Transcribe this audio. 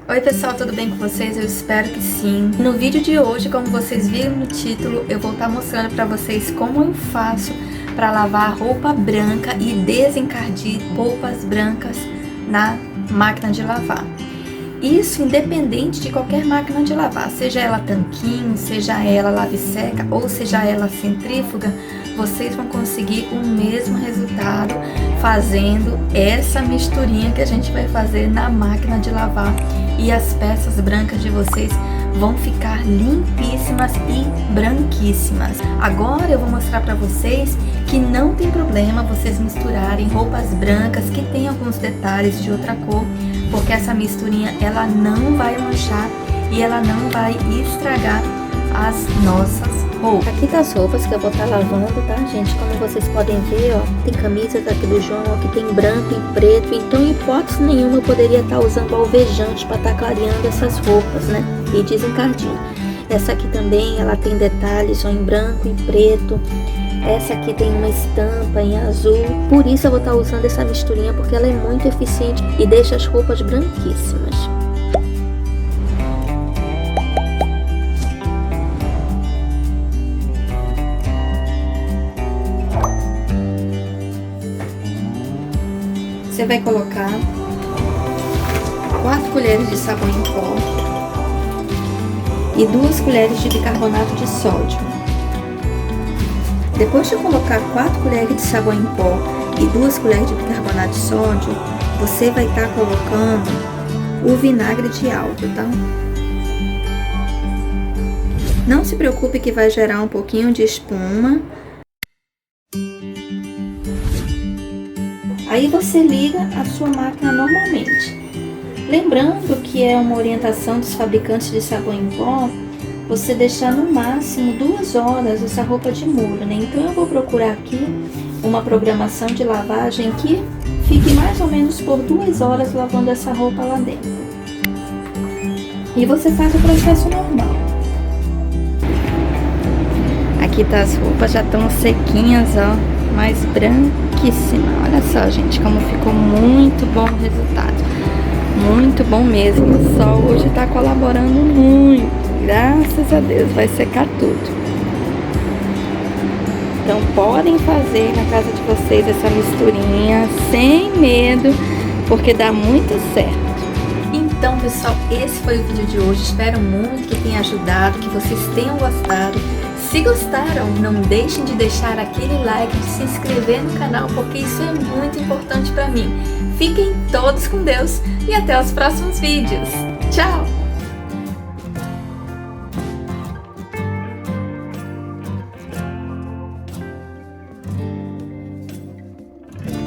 Oi pessoal, tudo bem com vocês? Eu espero que sim. No vídeo de hoje, como vocês viram no título, eu vou estar mostrando para vocês como eu faço para lavar roupa branca e desencardir roupas brancas na máquina de lavar. Isso independente de qualquer máquina de lavar, seja ela tanquinho, seja ela lave-seca ou seja ela centrífuga, vocês vão conseguir o mesmo resultado fazendo essa misturinha que a gente vai fazer na máquina de lavar, e as peças brancas de vocês vão ficar limpíssimas e branquíssimas. Agora eu vou mostrar para vocês que não tem problema vocês misturarem roupas brancas que tem alguns detalhes de outra cor, porque essa misturinha ela não vai manchar e ela não vai estragar as nossas roupas. Aqui tá as roupas que eu vou estar lavando, tá, gente? Como vocês podem ver, ó, tem camisas aqui do João, aqui tem branco e preto, então em hipótese nenhuma eu poderia estar usando alvejante para estar clareando essas roupas, né? E desencardindo. Essa aqui também, ela tem detalhes ó, em branco e preto. Essa aqui tem uma estampa em azul, por isso eu vou estar usando essa misturinha, porque ela é muito eficiente e deixa as roupas branquíssimas. Você vai colocar 4 colheres de sabão em pó e 2 colheres de bicarbonato de sódio. Depois de colocar 4 colheres de sabão em pó e 2 colheres de bicarbonato de sódio, você vai estar colocando o vinagre de álcool, tá? Não se preocupe que vai gerar um pouquinho de espuma. Aí você liga a sua máquina normalmente. Lembrando que é uma orientação dos fabricantes de sabão em pó, você deixar no máximo 2 horas essa roupa de molho, né? Então eu vou procurar aqui uma programação de lavagem que fique mais ou menos por 2 horas lavando essa roupa lá dentro. E você faz o processo normal. Aqui tá, as roupas já estão sequinhas, ó, mais branquíssima. Olha só, gente, como ficou muito bom o resultado. Muito bom mesmo. O sol hoje tá colaborando muito. Graças a Deus, vai secar tudo. Então podem fazer na casa de vocês essa misturinha sem medo, porque dá muito certo. Então pessoal, esse foi o vídeo de hoje. Espero muito que tenha ajudado, que vocês tenham gostado. Se gostaram, não deixem de deixar aquele like, de se inscrever no canal, porque isso é muito importante para mim. Fiquem todos com Deus e até os próximos vídeos. Tchau!